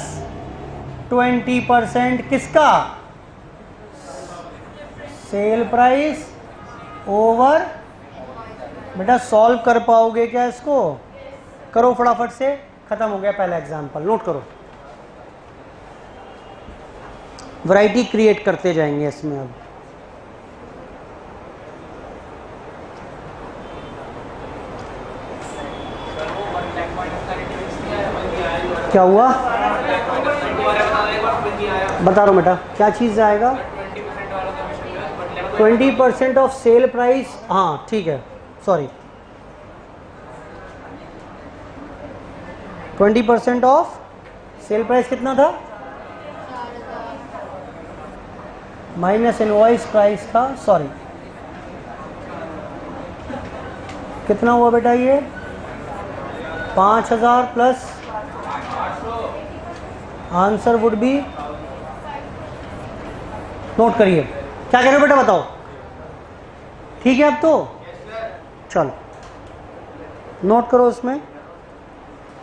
20% किसका? Sale price over. बेटा सॉल्व कर पाओगे क्या इसको? करो फटाफट से, खत्म हो गया पहला एग्जाम्पल, नोट करो। वैरायटी क्रिएट करते जाएंगे इसमें। अब क्या हुआ? बता रहा हूँ बेटा, क्या चीज़ आएगा? 20% ऑफ सेल प्राइस। हाँ ठीक है, सॉरी, 20% ऑफ सेल प्राइस कितना था? माइनस इनवॉइस प्राइस का, सॉरी, कितना हुआ बेटा ये? 5000 plus answer would be, note करिए, क्या कह रहे हो बेटा बताओ? ठीक है अब तो चलो नोट करो। उसमें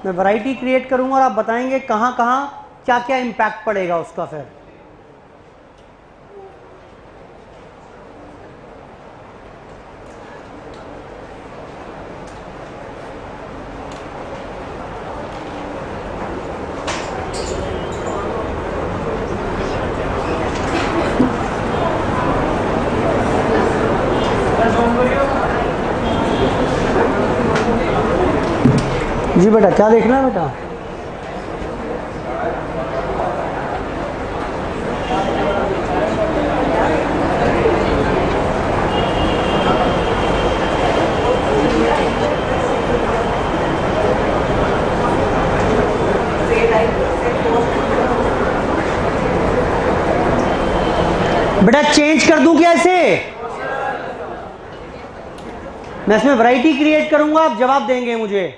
मैं वैरायटी क्रिएट करूंगा और आप बताएंगे कहाँ कहाँ क्या क्या इंपैक्ट पड़ेगा उसका। फिर जी बेटा क्या देखना है बेटा? बेटा चेंज कर दूं क्या इसे? मैं इसमें वैरायटी क्रिएट करूंगा, आप जवाब देंगे मुझे।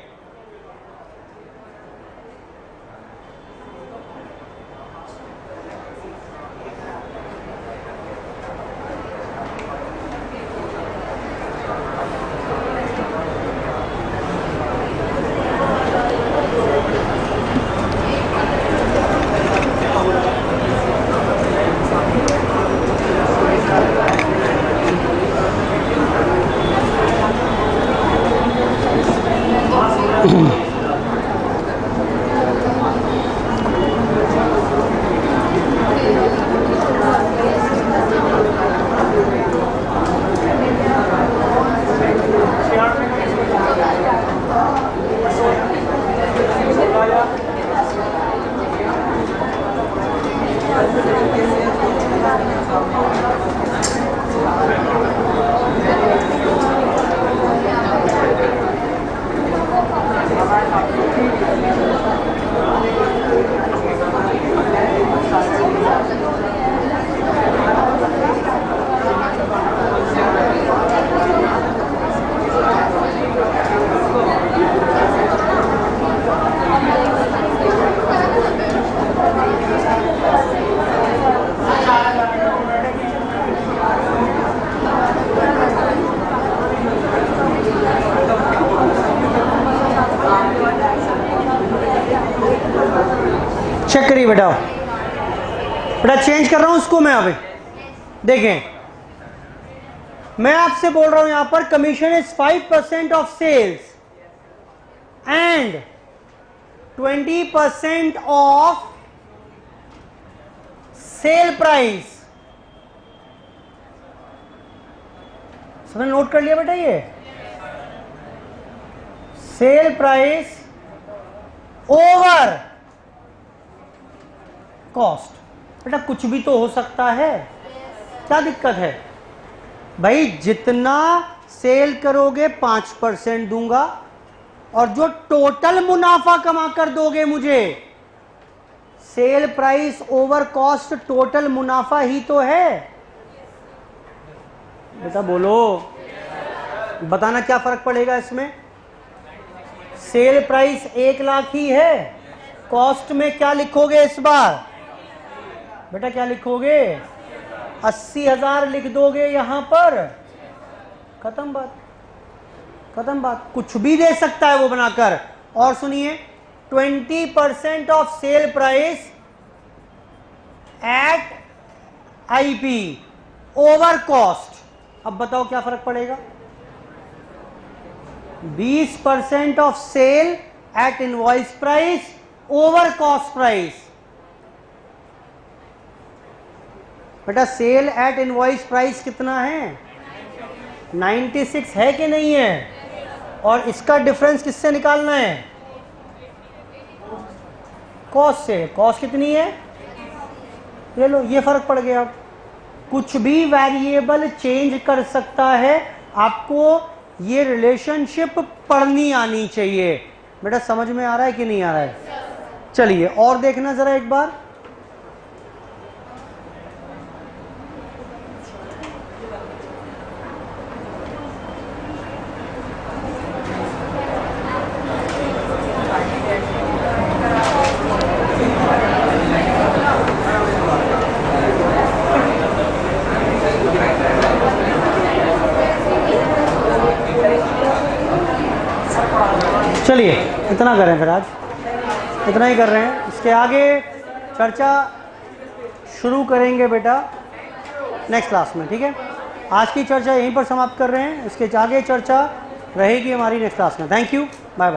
चेक करिए बेटा, बेटा चेंज कर रहा हूं उसको मैं। अभी देखें, मैं आपसे बोल रहा हूं यहां पर commission is 5% of sales and 20% of sale price. सबने नोट कर लिया बेटा? ये सेल प्राइस ओवर कॉस्ट। बेटा कुछ भी तो हो सकता है, क्या दिक्कत है भाई? जितना सेल करोगे 5% दूंगा और जो टोटल मुनाफा कमा कर दोगे मुझे, sale price over cost total मुनाफा ही तो है। बेटा बोलो, बताना क्या फर्क पड़ेगा इसमें। सेल प्राइस 1 लाख ही है, कॉस्ट में क्या लिखोगे इस बार बेटा, क्या लिखोगे? 80,000 लिख दोगे यहां पर, खत्म बात, खत्म बात। कुछ भी दे सकता है वो बनाकर। और सुनिए, 20% of sale price at IP over cost. अब बताओ क्या फर्क पड़ेगा? 20% of sale at invoice price over cost price. बेटा सेल एट इनवॉइस प्राइस कितना है? 96 है कि नहीं है? और इसका डिफरेंस किससे निकालना है? कॉस्ट से। कॉस्ट कितनी है? ले लो, ये फर्क पड़ गया। कुछ भी वेरिएबल चेंज कर सकता है, आपको ये रिलेशनशिप पढ़नी आनी चाहिए। बेटा समझ में आ रहा है कि नहीं आ रहा है? चलिए और देखना जरा एक बार। चलिए इतना करें फिर, आज इतना ही कर रहे हैं। इसके आगे चर्चा शुरू करेंगे बेटा नेक्स्ट क्लास में, ठीक है? आज की चर्चा यहीं पर समाप्त कर रहे हैं, इसके आगे चर्चा रहेगी हमारी नेक्स्ट क्लास में। Thank you.